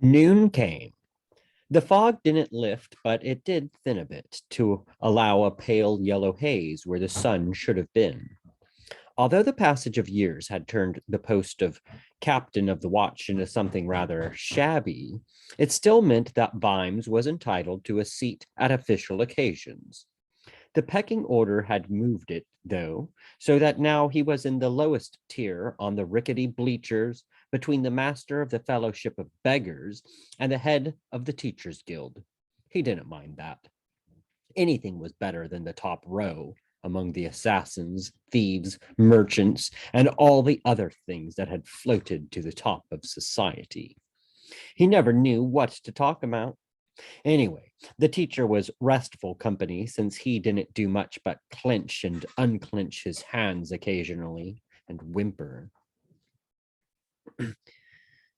Noon came. The fog didn't lift, but it did thin a bit to allow a pale yellow haze where the sun should have been. Although the passage of years had turned the post of captain of the watch into something rather shabby, it still meant that Vimes was entitled to a seat at official occasions. The pecking order had moved it, though, so that now he was in the lowest tier on the rickety bleachers between the master of the Fellowship of Beggars and the head of the Teachers Guild. He didn't mind that. Anything was better than the top row among the assassins, thieves, merchants, and all the other things that had floated to the top of society. He never knew what to talk about. Anyway, the teacher was restful company since he didn't do much but clench and unclench his hands occasionally and whimper.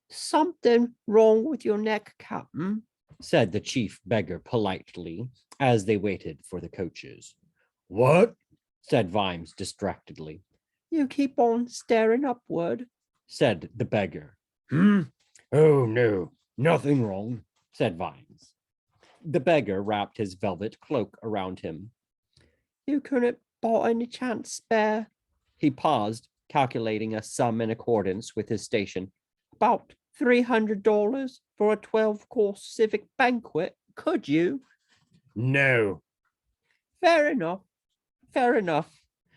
Something wrong with your neck, Captain, said the chief beggar politely as they waited for the coaches. What? Said Vimes distractedly. You keep on staring upward, said the beggar. Oh, no, nothing wrong, said Vimes. The beggar wrapped his velvet cloak around him. You couldn't by any chance spare? He paused, calculating a sum in accordance with his station. About $300 for a 12-course civic banquet, could you? No. Fair enough, fair enough,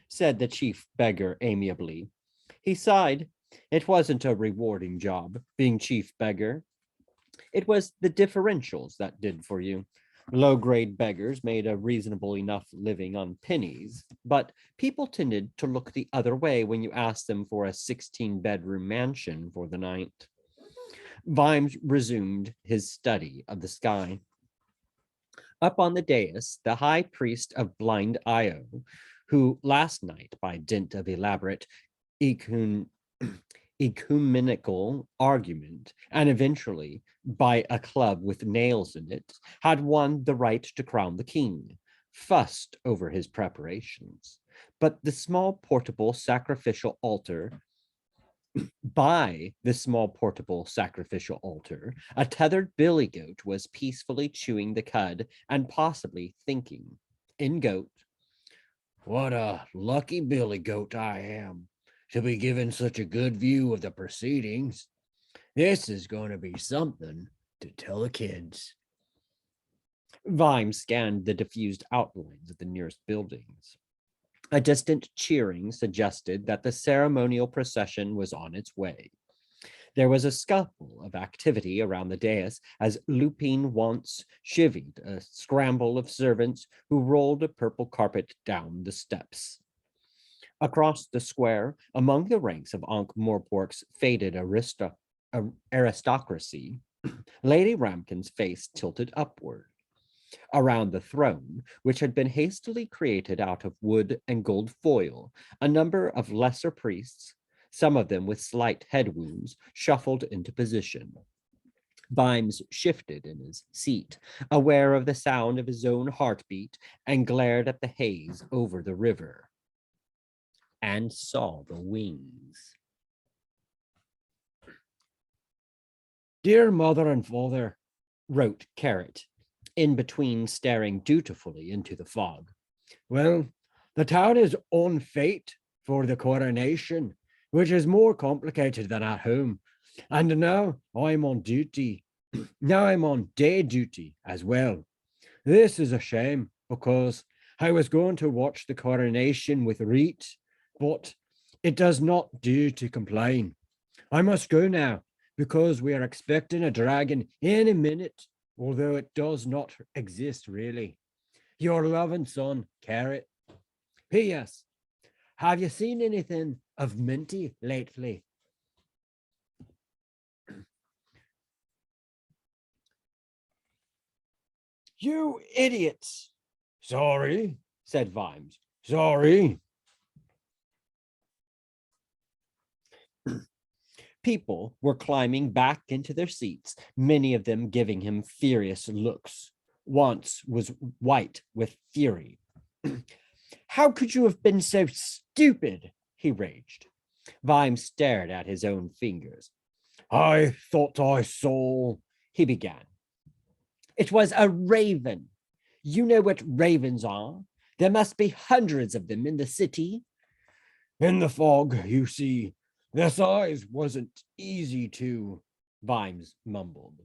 said the chief beggar amiably. He sighed. It wasn't a rewarding job, being chief beggar. It was the differentials that did for you. Low-grade beggars made a reasonable enough living on pennies, but people tended to look the other way when you asked them for a 16-bedroom mansion for the night. Vimes resumed his study of the sky. Up on the dais, the high priest of blind Io, who last night, by dint of elaborate ecumenical argument, and eventually by a club with nails in it, had won the right to crown the king, fussed over his preparations. But the small portable sacrificial altar by the small portable sacrificial altar, a tethered billy goat was peacefully chewing the cud and possibly thinking, in goat, what a lucky billy goat I am to be given such a good view of the proceedings. This is going to be something to tell the kids. Vimes scanned the diffused outlines of the nearest buildings. A distant cheering suggested that the ceremonial procession was on its way. There was a scuffle of activity around the dais as Lupine once chivied a scramble of servants who rolled a purple carpet down the steps. Across the square, among the ranks of Ankh Morpork's faded aristocracy, Lady Ramkin's face tilted upward. Around the throne, which had been hastily created out of wood and gold foil, a number of lesser priests, some of them with slight head wounds, shuffled into position. Vimes shifted in his seat, aware of the sound of his own heartbeat, and glared at the haze over the river, and saw the wings. Dear mother and father, wrote Carrot, in between staring dutifully into the fog. Well, the town is on fate for the coronation, which is more complicated than at home. And now I'm on duty. Now I'm on day duty as well. This is a shame because I was going to watch the coronation with Reet, but it does not do to complain. I must go now because we are expecting a dragon any minute, although it does not exist really. Your loving son, Carrot. P.S. Have you seen anything of Minty lately? You idiots! Sorry, said Vimes. Sorry. People were climbing back into their seats, many of them giving him furious looks. Once was white with fury. How could you have been so stupid? He raged. Vimes stared at his own fingers. I thought I saw, he began. It was a raven. You know what ravens are. There must be hundreds of them in the city. In the fog, you see, their size wasn't easy to, Vimes mumbled.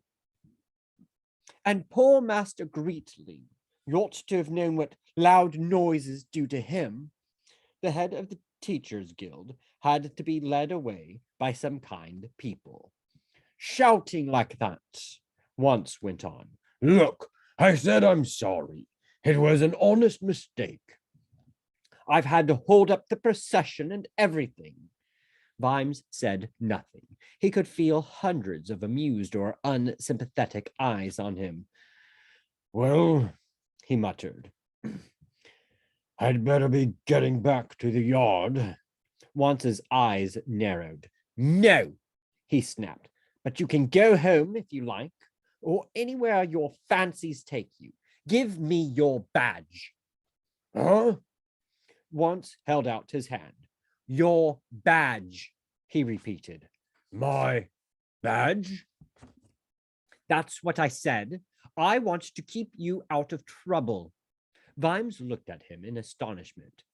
And poor Master Greetley, you ought to have known what loud noises do to him. The head of the Teachers' Guild had to be led away by some kind people. Shouting like that, once went on. Look, I said I'm sorry. It was an honest mistake. I've had to hold up the procession and everything. Vimes said nothing. He could feel hundreds of amused or unsympathetic eyes on him. Well, he muttered. I'd better be getting back to the yard. Once's eyes narrowed. No, he snapped. But you can go home if you like, or anywhere your fancies take you. Give me your badge. Huh? Once held out his hand. Your badge, he repeated. My badge? That's what I said. I want to keep you out of trouble. Vimes looked at him in astonishment.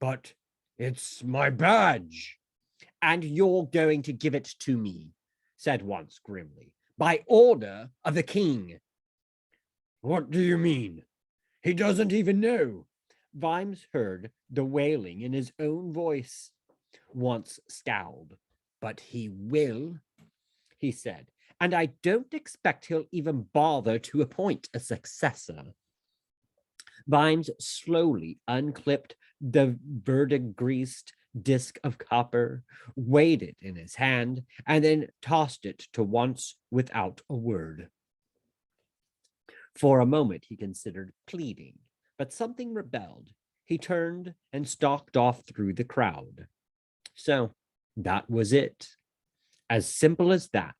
But it's my badge. And you're going to give it to me, said Once grimly, by order of the king. What do you mean? He doesn't even know. Vimes heard the wailing in his own voice. Once scowled. But he will, he said, and I don't expect he'll even bother to appoint a successor. Vimes slowly unclipped the verdigreased disc of copper, weighed it in his hand, and then tossed it to Once without a word. For a moment he considered pleading, but something rebelled. He turned and stalked off through the crowd. So that was it. As simple as that.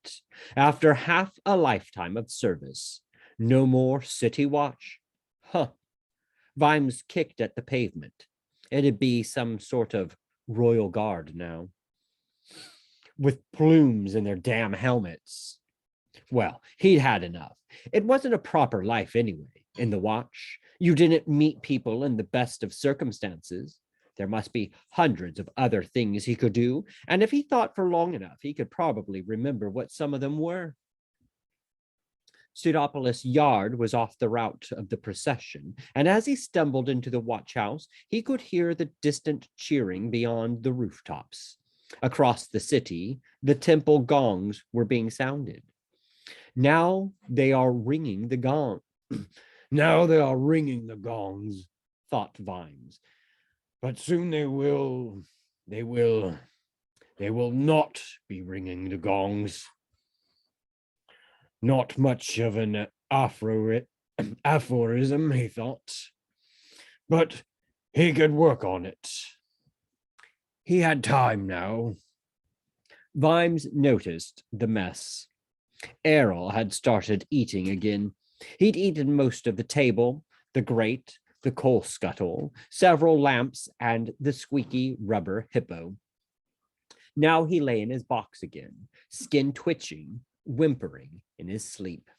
After half a lifetime of service, no more city watch. Huh. Vimes kicked at the pavement. It'd be some sort of royal guard now, with plumes in their damn helmets. Well, he'd had enough. It wasn't a proper life anyway, in the watch. You didn't meet people in the best of circumstances. There must be hundreds of other things he could do, and if he thought for long enough, he could probably remember what some of them were. Pseudopolis Yard was off the route of the procession, and as he stumbled into the watch house, he could hear the distant cheering beyond the rooftops. Across the city, the temple gongs were being sounded. Now they are ringing the gong. Now they are ringing the gongs, thought Vimes. But soon they will not be ringing the gongs. Not much of an aphorism, he thought, but he could work on it. He had time now. Vimes noticed the mess. Errol had started eating again. He'd eaten most of the table, the grate, the coal scuttle, several lamps, and the squeaky rubber hippo. Now he lay in his box again, skin twitching, whimpering in his sleep.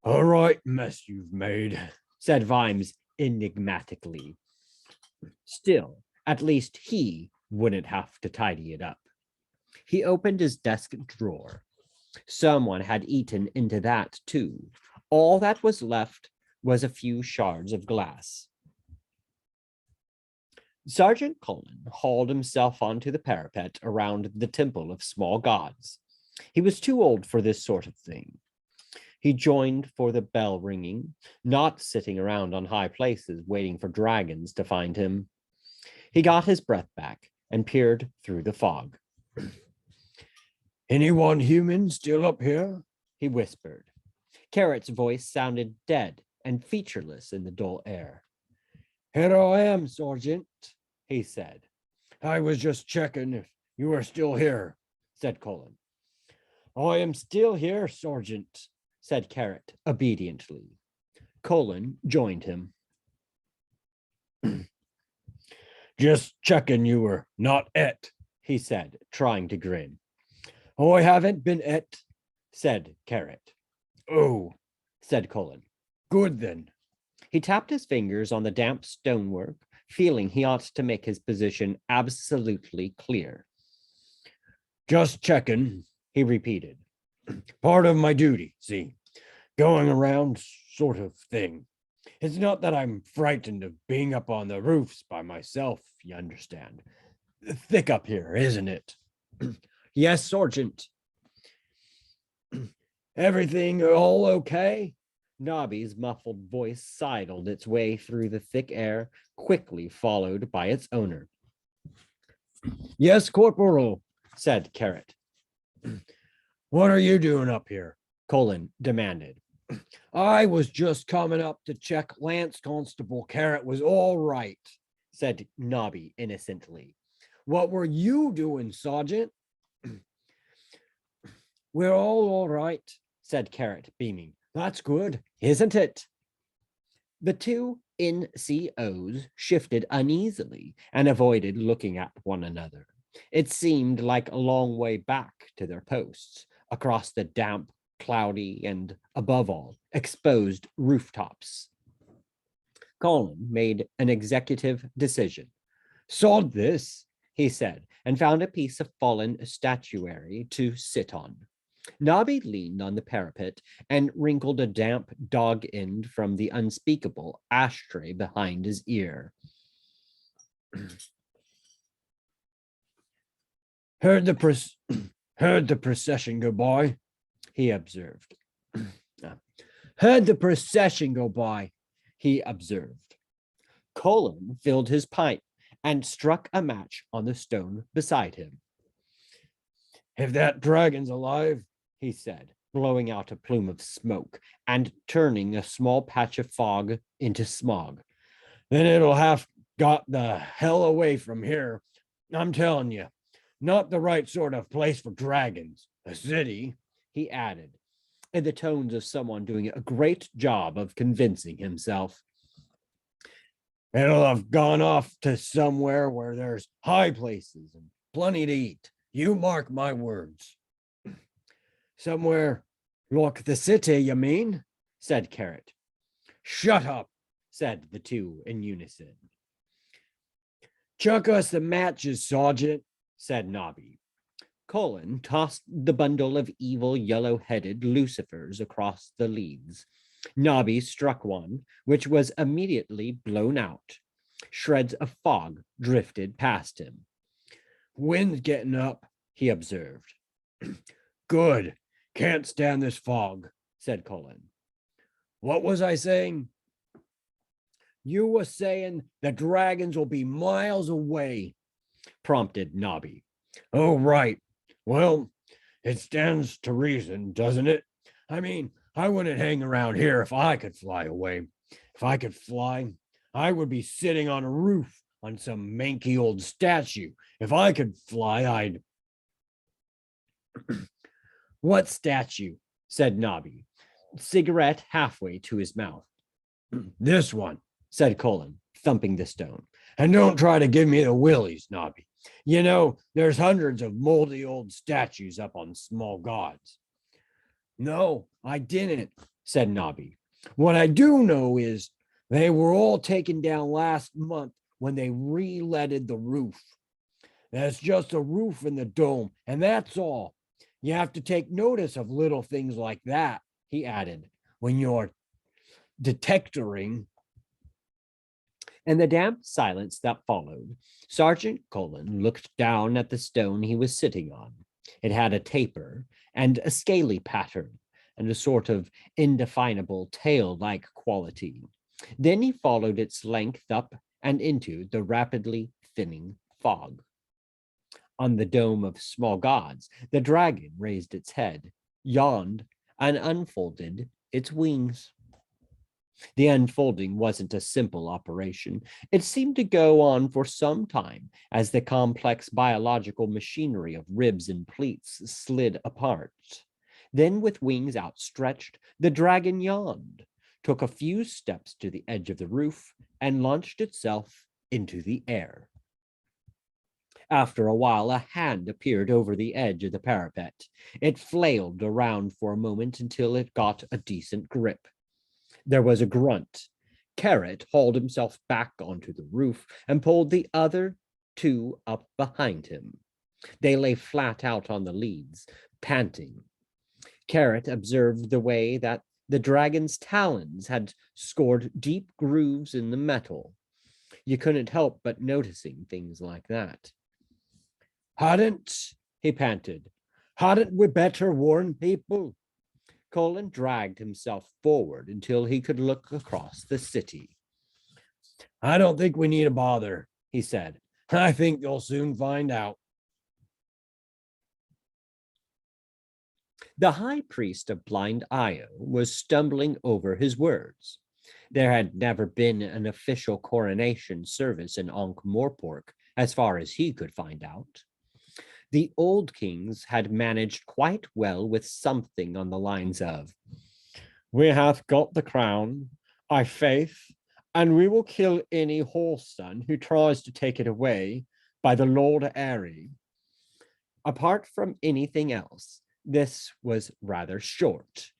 All right, mess you've made, said Vimes enigmatically. Still, at least he wouldn't have to tidy it up. He opened his desk drawer. Someone had eaten into that too. All that was left was a few shards of glass. Sergeant Cullen hauled himself onto the parapet around the Temple of Small Gods. He was too old for this sort of thing. He joined for the bell ringing, not sitting around on high places waiting for dragons to find him. He got his breath back and peered through the fog. Anyone human still up here? He whispered. Carrot's voice sounded dead and featureless in the dull air. Here I am, Sergeant, he said. I was just checking if you were still here, said Cullen. I am still here, Sergeant, said Carrot obediently. Cullen joined him. Just checking you were not et, he said, trying to grin. I haven't been et said Carrot. Oh, Said Colin. good then. He tapped his fingers on the damp stonework, feeling he ought to make his position absolutely clear. Just checking, He repeated. part of my duty, see, going around sort of thing. It's not that I'm frightened of being up on the roofs by myself, you understand. Thick up here, isn't it? Yes, Sergeant. Everything all okay? Knobby's muffled voice sidled its way through the thick air, quickly followed by its owner. Yes, Corporal, Said Carrot. what are you doing up here? Colin demanded. I was just coming up to check Lance Constable Carrot was all right, Said Knobby innocently. What were you doing, Sergeant? We're all right, said Carrot, beaming. That's good, isn't it? The two NCOs shifted uneasily and avoided looking at one another. It seemed like a long way back to their posts, across the damp, cloudy, and, above all, exposed rooftops. Colin made an executive decision. Sod this, he said, and found a piece of fallen statuary to sit on. Knobby leaned on the parapet and wrinkled a damp dog end from the unspeakable ashtray behind his ear. Heard the procession go by, He observed. heard the procession go by. He observed. Colin filled his pipe and struck a match on the stone beside him. If that dragon's alive, He said, blowing out a plume of smoke and turning a small patch of fog into smog. then it'll have got the hell away from here. I'm telling you, not the right sort of place for dragons. A city, He added, in the tones of someone doing a great job of convincing himself. it'll have gone off to somewhere where there's high places and plenty to eat. You mark my words. Somewhere Like the city, you mean? said Carrot. Shut up, Said the two in unison. chuck us the matches, Sergeant. Said Knobby. Colin tossed the bundle of evil yellow-headed lucifers across the leads. Knobby struck one, which was immediately blown out. Shreds of fog drifted past him. Wind's getting up, He observed. good. Can't stand this fog, Said Colin. What was I saying? You were saying the dragons will be miles away, Prompted Knobby. Oh, right. Well, it stands to reason, doesn't it? I mean, I wouldn't hang around here if I could fly away. If I could fly, I would be sitting on a roof on some manky old statue. If I could fly, I'd. What statue? Said Knobby, cigarette halfway to his mouth. This one, Said Colin, thumping the stone. and don't try to give me the willies, Knobby. You know, there's hundreds of moldy old statues up on small gods. No, I didn't, said Knobby. What I do know is they were all taken down last month when they re-leaded the roof. That's just a roof in the dome, and that's all. You have to take notice of little things like that, He added. when you're detectoring. In the damp silence that followed, Sergeant Colin looked down at the stone he was sitting on. It had a taper and a scaly pattern and a sort of indefinable tail-like quality. Then he followed its length up and into the rapidly thinning fog. On the dome of small gods, the dragon raised its head, yawned, and unfolded its wings. The unfolding wasn't a simple operation. It seemed to go on for some time as the complex biological machinery of ribs and pleats slid apart. Then, with wings outstretched, the dragon yawned, took a few steps to the edge of the roof, and launched itself into the air. After a while, a hand appeared over the edge of the parapet. It flailed around for a moment until it got a decent grip. There was a grunt. Carrot hauled himself back onto the roof and pulled the other two up behind him. They lay flat out on the leads, panting. Carrot observed the way that the dragon's talons had scored deep grooves in the metal. You couldn't help but noticing things like that. Hadn't, he panted, hadn't we better warn people? Colin dragged himself forward until he could look across the city. I don't think we need to bother, He said. I think you'll soon find out. The high priest of Blind Io was stumbling over his words. There had never been an official coronation service in Ankh-Morpork, as far as he could find out. The old kings had managed quite well with something on the lines of, "We hath got the crown, I faith, and we will kill any whoreson who tries to take it away by the Lord Airy." Apart from anything else, this was rather short.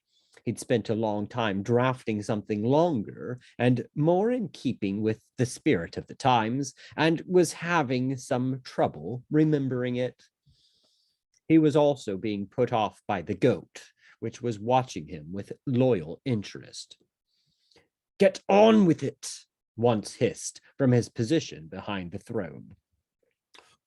He'd spent a long time drafting something longer and more in keeping with the spirit of the times, and was having some trouble remembering it. He was also being put off by the goat, which was watching him with loyal interest. "Get on with it," once hissed from his position behind the throne.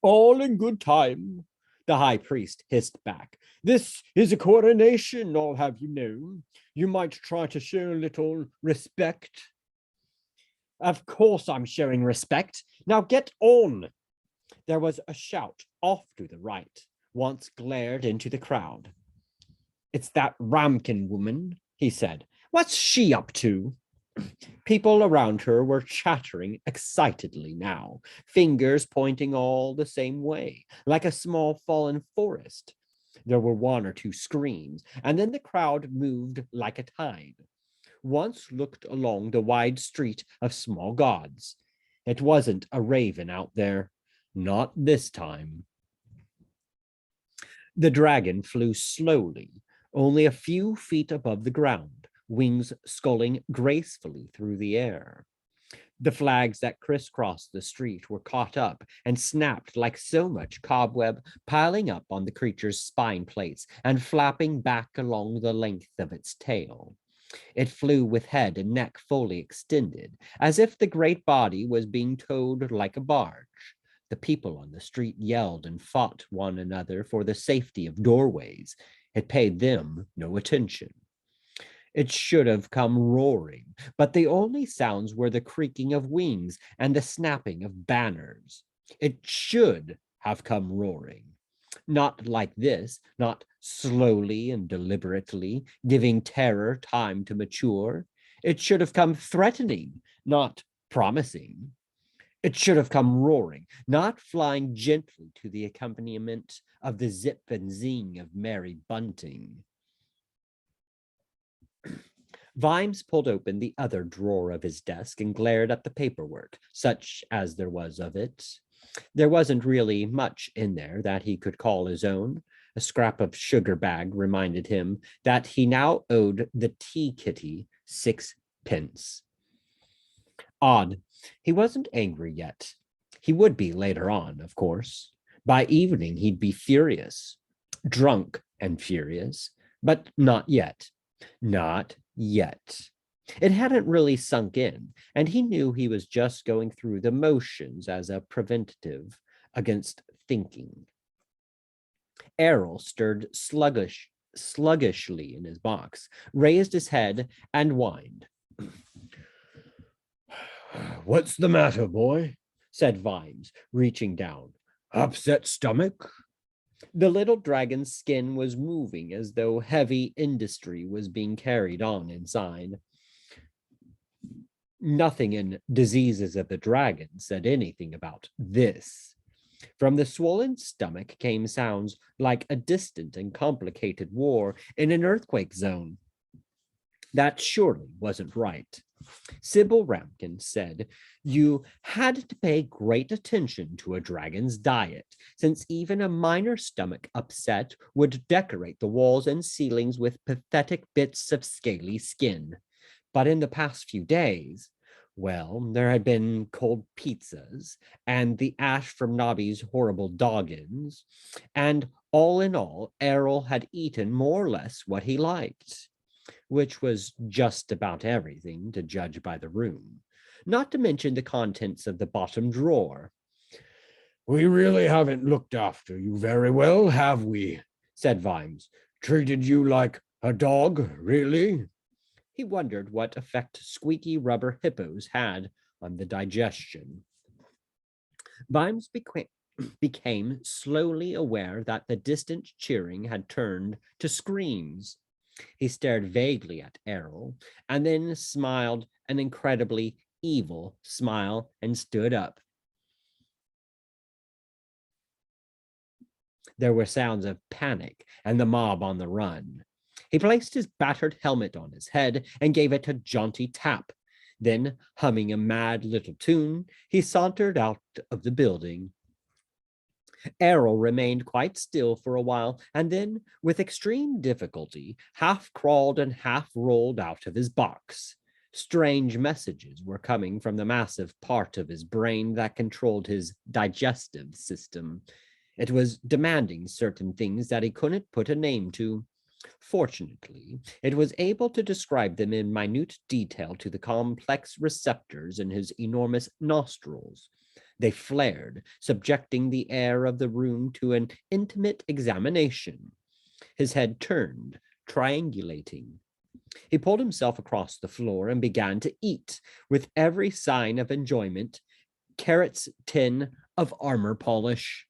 All in good time, The high priest hissed back. this is a coronation, I'll have you know. You might try to show a little respect. "Of course I'm showing respect. Now get on." There was a shout off to the right. Once glared into the crowd. "It's that Ramkin woman," he said. "What's she up to?" People around her were chattering excitedly now, fingers pointing all the same way, like a small fallen forest. There were one or two screams, and then the crowd moved like a tide. Once looked along the wide street of small gods. It wasn't a raven out there. Not this time. The dragon flew slowly, only a few feet above the ground, wings sculling gracefully through the air. The flags that crisscrossed the street were caught up and snapped like so much cobweb, piling up on the creature's spine plates and flapping back along the length of its tail. It flew with head and neck fully extended, as if the great body was being towed like a barge. The people on the street yelled and fought one another for the safety of doorways. It paid them no attention. It should have come roaring, but the only sounds were the creaking of wings and the snapping of banners. It should have come roaring. Not like this, not slowly and deliberately, giving terror time to mature. It should have come threatening, not promising. It should have come roaring, not flying gently to the accompaniment of the zip and zing of merry bunting. Vimes pulled open the other drawer of his desk and glared at the paperwork, such as there was of it. There wasn't really much in there that he could call his own. A scrap of sugar bag reminded him that he now owed the tea kitty 6 pence. Odd. He wasn't angry yet. He would be later on, of course. By evening, he'd be furious, drunk and furious, but not yet. Not yet. It hadn't really sunk in, and he knew he was just going through the motions as a preventative against thinking. Errol stirred sluggishly in his box, raised his head, and whined. What's the matter, boy? Said Vimes, reaching down. Upset stomach? The little dragon's skin was moving as though heavy industry was being carried on inside. Nothing in Diseases of the Dragon said anything about this. From the swollen stomach came sounds like a distant and complicated war in an earthquake zone. That surely wasn't right. Sybil Rampkin said you had to pay great attention to a dragon's diet, since even a minor stomach upset would decorate the walls and ceilings with pathetic bits of scaly skin. But in the past few days, well, there had been cold pizzas and the ash from Knobby's horrible doggins, and all in all, Errol had eaten more or less what he liked, which was just about everything to judge by the room, not to mention the contents of the bottom drawer. We really haven't looked after you very well, have we? Said Vimes. Treated you like a dog, really? He wondered what effect squeaky rubber hippos had on the digestion. Vimes became slowly aware that the distant cheering had turned to screams. He stared vaguely at Errol and then smiled an incredibly evil smile and stood up. There were sounds of panic and the mob on the run. He placed his battered helmet on his head and gave it a jaunty tap. Then, humming a mad little tune, he sauntered out of the building. Errol remained quite still for a while, and then, with extreme difficulty, half crawled and half rolled out of his box. Strange messages were coming from the massive part of his brain that controlled his digestive system. It was demanding certain things that he couldn't put a name to. Fortunately, it was able to describe them in minute detail to the complex receptors in his enormous nostrils. They flared, subjecting the air of the room to an intimate examination. His head turned, triangulating. He pulled himself across the floor and began to eat, with every sign of enjoyment, Carrot's tin of armor polish.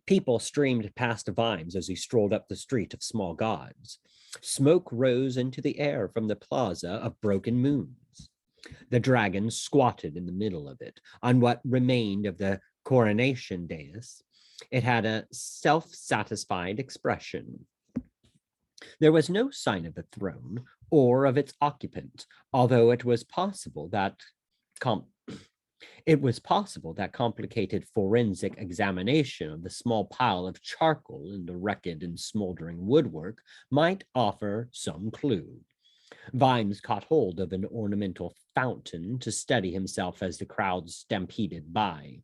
People streamed past Vimes as he strolled up the street of small gods. Smoke rose into the air from the plaza of broken moons. The dragon squatted in the middle of it, on what remained of the coronation dais. It had a self-satisfied expression. There was no sign of a throne or of its occupant, although it was possible that complicated forensic examination of the small pile of charcoal in the wrecked and smoldering woodwork might offer some clue. Vimes caught hold of an ornamental fountain to steady himself as the crowd stampeded by.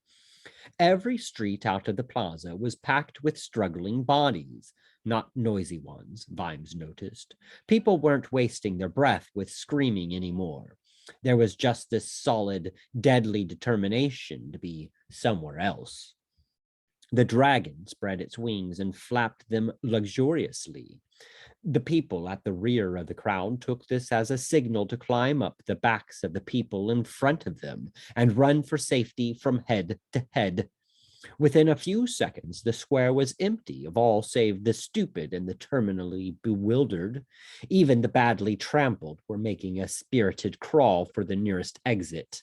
Every street out of the plaza was packed with struggling bodies, not noisy ones, Vimes noticed. People weren't wasting their breath with screaming anymore. There was just this solid, deadly determination to be somewhere else. The dragon spread its wings and flapped them luxuriously. The people at the rear of the crowd took this as a signal to climb up the backs of the people in front of them and run for safety from head to head. Within a few seconds, the square was empty of all save the stupid and the terminally bewildered. Even the badly trampled were making a spirited crawl for the nearest exit.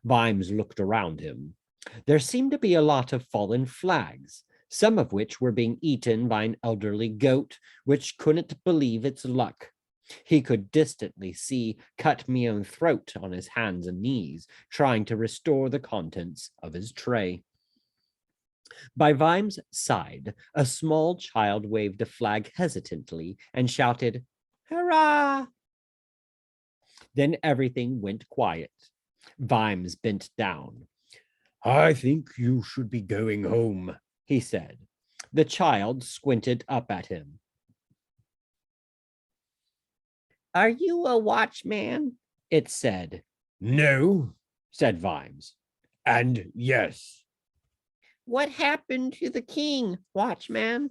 Vimes looked around him. There seemed to be a lot of fallen flags, some of which were being eaten by an elderly goat, which couldn't believe its luck. He could distantly see Cut Me Own Throat on his hands and knees, trying to restore the contents of his tray. By Vimes' side, a small child waved a flag hesitantly and shouted, "Hurrah!" Then everything went quiet. Vimes bent down. I think you should be going home, he said. The child squinted up at him. Are you a watchman? It said. No, said Vimes. And yes. What happened to the king, watchman?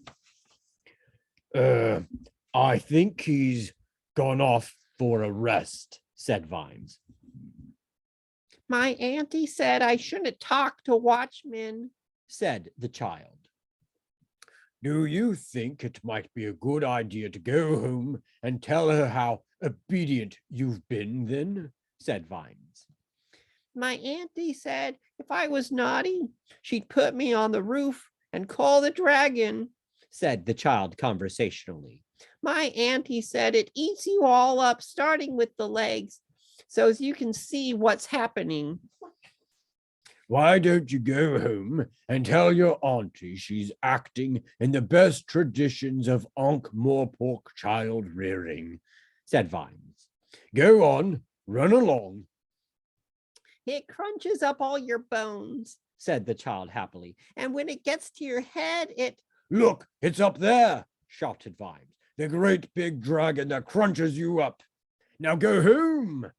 I think he's gone off for a rest, said Vimes. My auntie said I shouldn't talk to watchmen, said the child. Do you think it might be a good idea to go home and tell her how obedient you've been then? said Vimes. My auntie said if I was naughty, she'd put me on the roof and call the dragon, said the child conversationally. My auntie said it eats you all up, starting with the legs, so as you can see what's happening. Why don't you go home and tell your auntie she's acting in the best traditions of Ankh-Morpork child rearing, said Vimes. Go on, run along. It crunches up all your bones, said the child happily, and when it gets to your head, it... Look, it's up there, shouted Vimes. The great big dragon that crunches you up. Now go home.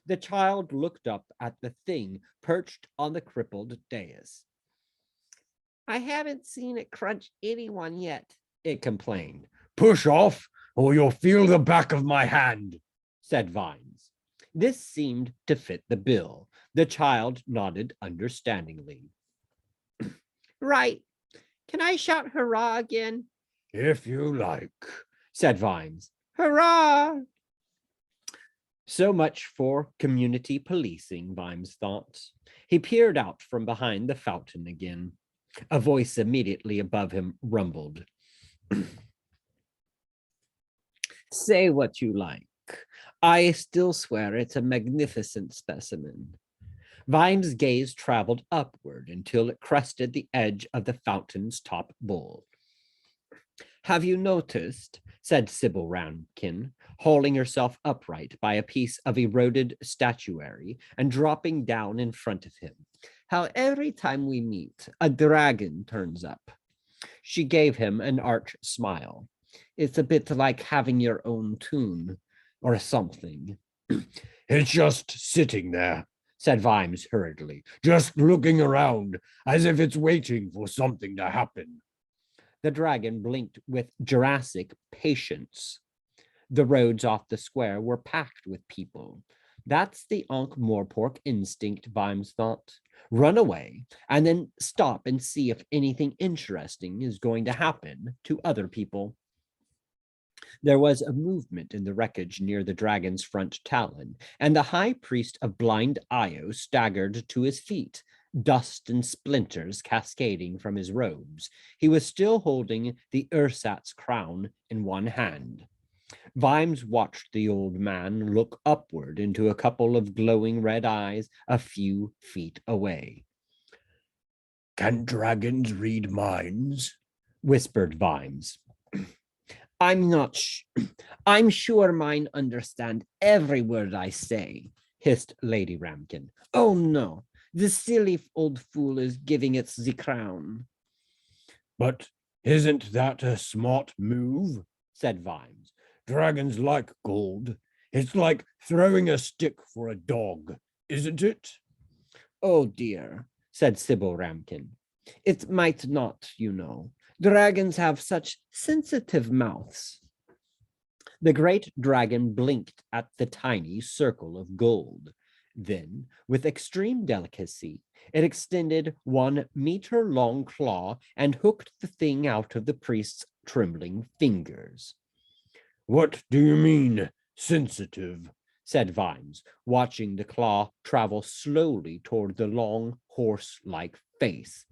The child looked up at the thing perched on the crippled dais. I haven't seen it crunch anyone yet, it complained. Push off, or you'll feel the back of my hand, said Vimes. This seemed to fit the bill. The child nodded understandingly. Right. Can I shout hurrah again? If you like, said Vimes. Hurrah! So much for community policing, Vimes thought. He peered out from behind the fountain again. A voice immediately above him rumbled. Say what you like. I still swear it's a magnificent specimen. Vimes' gaze traveled upward until it crested the edge of the fountain's top bowl. Have you noticed, said Sybil Ramkin, hauling herself upright by a piece of eroded statuary and dropping down in front of him, how every time we meet, a dragon turns up? She gave him an arch smile. It's a bit like having your own tune, or something. It's just sitting there, said Vimes hurriedly, just looking around as if it's waiting for something to happen. The dragon blinked with Jurassic patience. The roads off the square were packed with people. That's the Ankh-Morpork instinct, Vimes thought. Run away, and then stop and see if anything interesting is going to happen to other people. There was a movement in the wreckage near the dragon's front talon, and the high priest of Blind Io staggered to his feet, dust and splinters cascading from his robes. He was still holding the Ursat's crown in one hand. Vimes watched the old man look upward into a couple of glowing red eyes a few feet away. Can dragons read minds? Whispered Vimes. I'm sure mine understand every word I say, hissed Lady Ramkin. Oh no, the silly old fool is giving it the crown. But isn't that a smart move? Said Vimes. Dragons like gold. It's like throwing a stick for a dog, isn't it? Oh dear, said Sybil Ramkin. It might not, you know. Dragons have such sensitive mouths. The great dragon blinked at the tiny circle of gold. Then, with extreme delicacy, it extended 1 meter-long claw and hooked the thing out of the priest's trembling fingers. What do you mean, sensitive? Said Vimes, watching the claw travel slowly toward the long, horse-like face.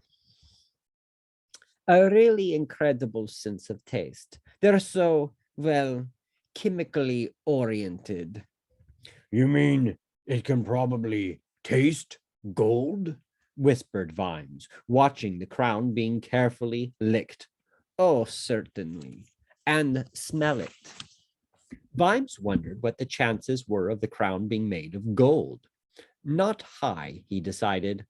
A really incredible sense of taste. They're so, well, chemically oriented. You mean it can probably taste gold? Whispered Vimes, watching the crown being carefully licked. Oh, certainly. And smell it. Vimes wondered what the chances were of the crown being made of gold. Not high, he decided.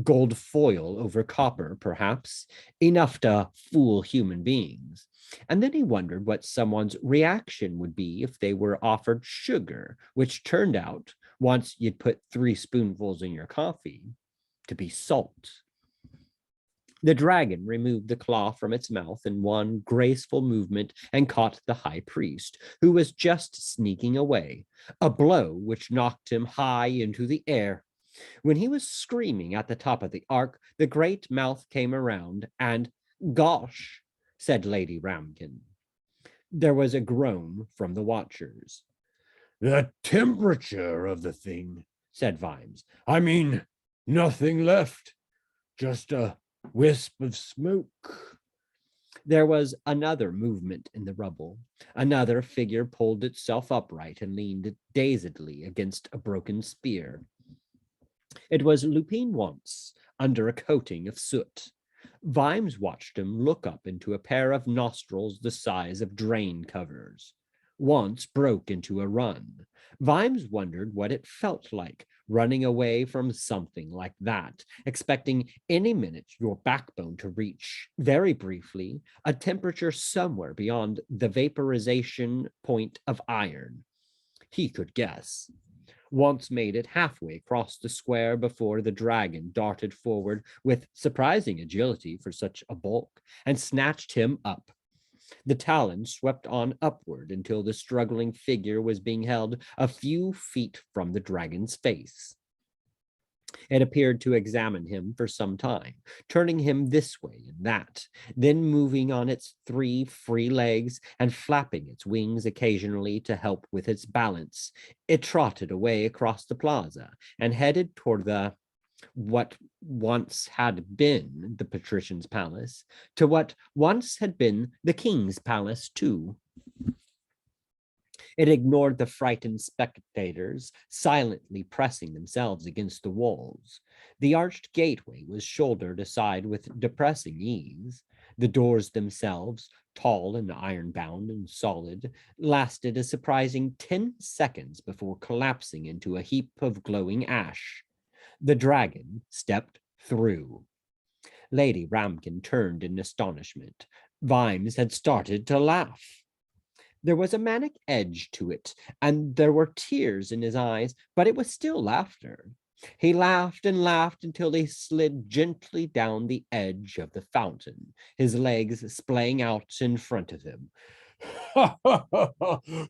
Gold foil over copper, perhaps, enough to fool human beings. And then he wondered what someone's reaction would be if they were offered sugar, which turned out, once you'd put 3 spoonfuls in your coffee, to be salt. The dragon removed the claw from its mouth in one graceful movement and caught the high priest, who was just sneaking away, a blow which knocked him high into the air. When he was screaming at the top of the ark, the great mouth came around and, gosh, said Lady Ramkin. There was a groan from the watchers. The temperature of the thing, said Vimes. I mean, nothing left. Just a wisp of smoke. There was another movement in the rubble. Another figure pulled itself upright and leaned dazedly against a broken spear. It was Lupin once, under a coating of soot. Vimes watched him look up into a pair of nostrils the size of drain covers. Once broke into a run. Vimes wondered what it felt like running away from something like that, expecting any minute your backbone to reach, very briefly, a temperature somewhere beyond the vaporization point of iron. He could guess. Once made it halfway across the square before the dragon darted forward with surprising agility for such a bulk and snatched him up. The Talon swept on upward until the struggling figure was being held a few feet from the dragon's face. It appeared to examine him for some time, turning him this way and that, then moving on its 3 free legs and flapping its wings occasionally to help with its balance. It trotted away across the plaza and headed toward what once had been the patrician's palace, to what once had been the king's palace too. It ignored the frightened spectators, silently pressing themselves against the walls. The arched gateway was shouldered aside with depressing ease. The doors themselves, tall and iron-bound and solid, lasted a surprising 10 seconds before collapsing into a heap of glowing ash. The dragon stepped through. Lady Ramkin turned in astonishment. Vimes had started to laugh. There was a manic edge to it, and there were tears in his eyes, but it was still laughter. He laughed and laughed until he slid gently down the edge of the fountain, his legs splaying out in front of him.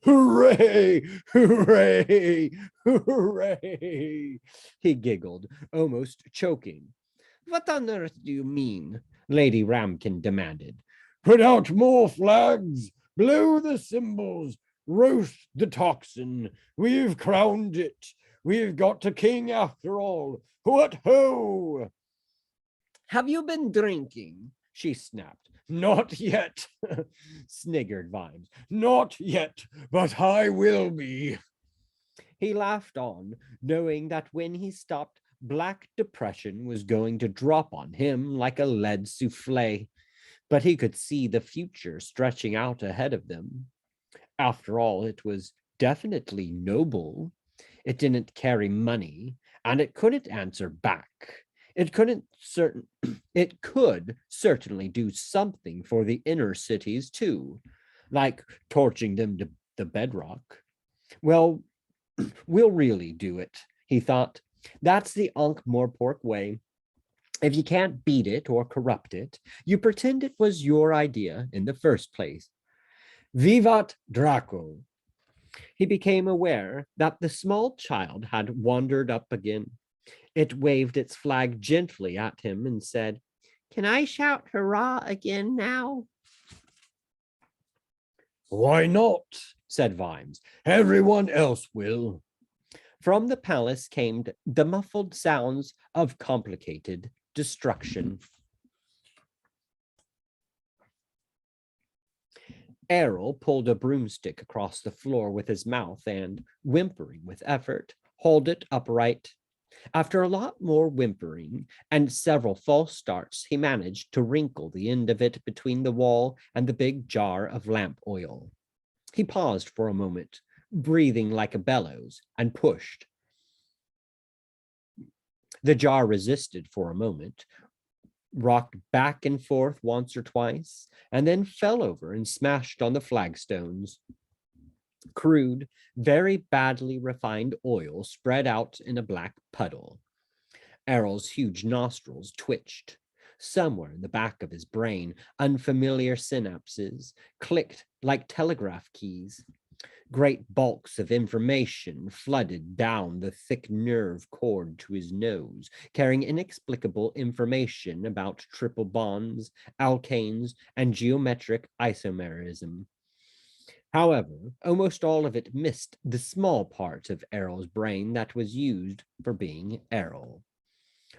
Hooray! Hooray! Hooray! He giggled, almost choking. What on earth do you mean? Lady Ramkin demanded. Put out more flags! Blow the cymbals! Roast the tocsin! We've crowned it! We've got a king after all! What ho! Have you been drinking? She snapped. Not yet, sniggered Vimes. Not yet, but I will be. He laughed on, knowing that when he stopped, black depression was going to drop on him like a lead souffle. But he could see the future stretching out ahead of them. After all, it was definitely noble. It didn't carry money, and it couldn't answer back. It could certainly do something for the inner cities too, like torching them to the bedrock. Well, we'll really do it, he thought. That's the Ankh-Morpork way. If you can't beat it or corrupt it, you pretend it was your idea in the first place. Vivat Draco! He became aware that the small child had wandered up again. It waved its flag gently at him and said, "Can I shout hurrah again now?" Why not? Said Vimes. Everyone else will. From the palace came the muffled sounds of complicated destruction. Errol pulled a broomstick across the floor with his mouth and, whimpering with effort, hauled it upright. After a lot more whimpering and several false starts, he managed to wrinkle the end of it between the wall and the big jar of lamp oil. He paused for a moment, breathing like a bellows, and pushed. The jar resisted for a moment, rocked back and forth once or twice, and then fell over and smashed on the flagstones. Crude, very badly refined oil spread out in a black puddle. Errol's huge nostrils twitched. Somewhere in the back of his brain, unfamiliar synapses clicked like telegraph keys. Great bulks of information flooded down the thick nerve cord to his nose, carrying inexplicable information about triple bonds, alkanes, and geometric isomerism. However, almost all of it missed the small part of Errol's brain that was used for being Errol.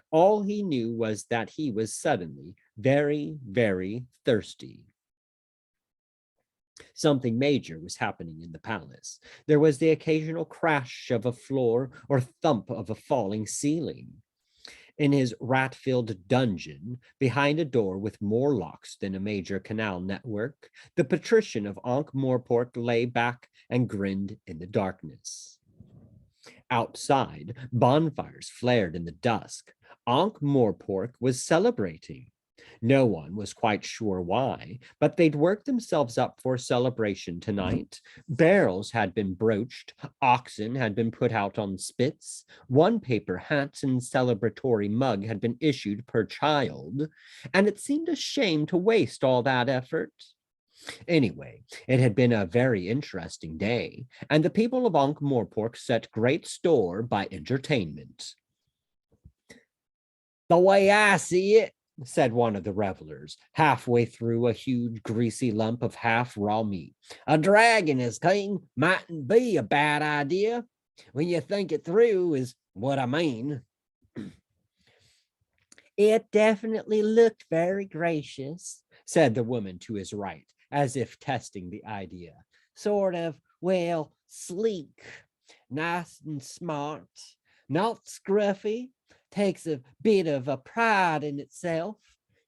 All he knew was that he was suddenly very, very thirsty. Something major was happening in the palace. There was the occasional crash of a floor or thump of a falling ceiling. In his rat-filled dungeon, behind a door with more locks than a major canal network, the patrician of Ankh-Morpork lay back and grinned in the darkness. Outside, bonfires flared in the dusk. Ankh-Morpork was celebrating. No one was quite sure why, but they'd worked themselves up for a celebration tonight. Barrels had been broached, oxen had been put out on spits, one paper hat and celebratory mug had been issued per child, and it seemed a shame to waste all that effort. Anyway, it had been a very interesting day, and the people of Ankh-Morpork set great store by entertainment. The way I see it, said one of the revelers, halfway through a huge greasy lump of half-raw meat, a dragon as king mightn't be a bad idea. When you think it through is what I mean. It definitely looked very gracious, said the woman to his right, as if testing the idea. Sort of, well, sleek, nice and smart, not scruffy, takes a bit of a pride in itself.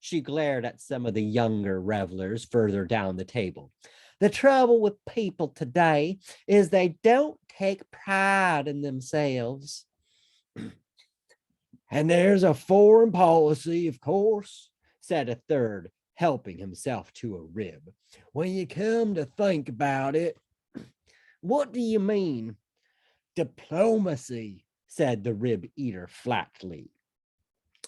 She glared at some of the younger revelers further down the table. The trouble with people today is they don't take pride in themselves. And there's a foreign policy, of course, said a third, helping himself to a rib. When you come to think about it, what do you mean? Diplomacy, said the rib eater flatly.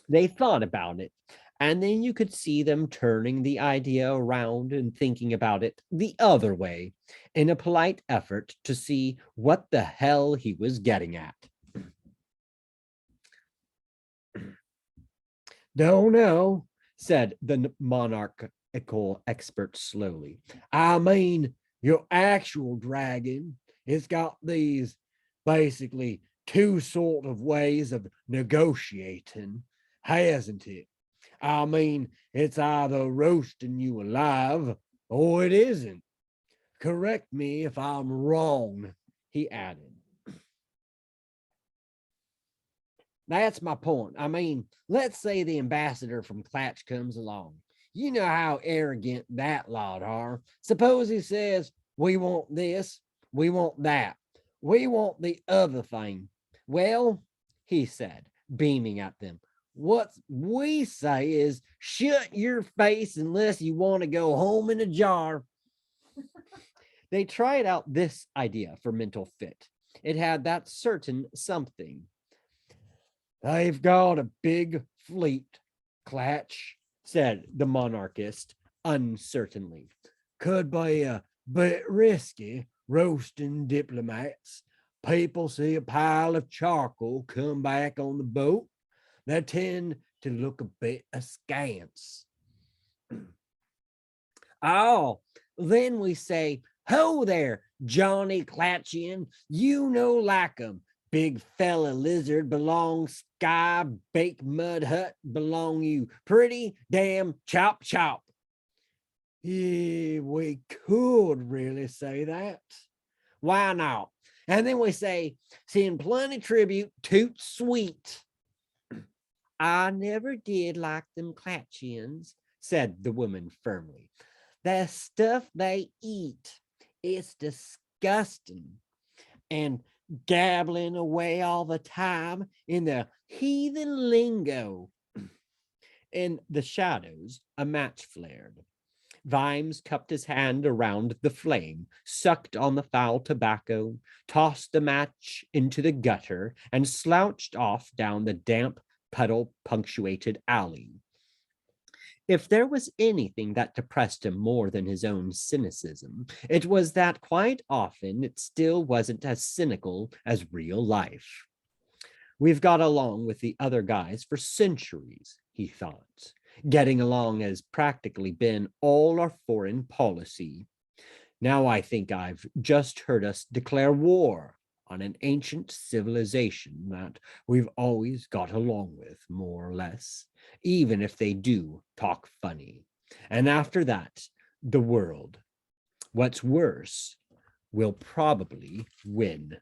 They thought about it, and then you could see them turning the idea around and thinking about it the other way in a polite effort to see what the hell he was getting at. Don't know, said the monarchical expert slowly. I mean, your actual dragon, it's got these basically two sort of ways of negotiating, hasn't it? I mean, it's either roasting you alive or it isn't. Correct me if I'm wrong, he added. That's my point. I mean, let's say the ambassador from Clatch comes along. You know how arrogant that lot are. Suppose he says, we want this, we want that, we want the other thing. Well, he said, beaming at them, what we say is shut your face unless you want to go home in a jar. They tried out this idea for mental fit. It had that certain something. They've got a big fleet, Clatch, said the monarchist uncertainly. Could be a bit risky roasting diplomats. People see a pile of charcoal come back on the boat. They tend to look a bit askance. Oh, then we say, ho there, Johnny Clatchian, you know like 'em. Big fella lizard belong sky baked mud hut belong you pretty damn chop chop. Yeah, we could really say that. Why not? And then we say, send plenty tribute, toot sweet. I never did like them Clatchians, said the woman firmly. The stuff they eat, it's disgusting. And gabbling away all the time in the heathen lingo. In the shadows, a match flared. Vimes cupped his hand around the flame, sucked on the foul tobacco, tossed the match into the gutter, and slouched off down the damp, puddle-punctuated alley. If there was anything that depressed him more than his own cynicism, it was that quite often it still wasn't as cynical as real life. We've got along with the other guys for centuries, he thought. Getting along has practically been all our foreign policy. Now I think I've just heard us declare war on an ancient civilization that we've always got along with, more or less, even if they do talk funny. And after that, the world, what's worse, will probably win.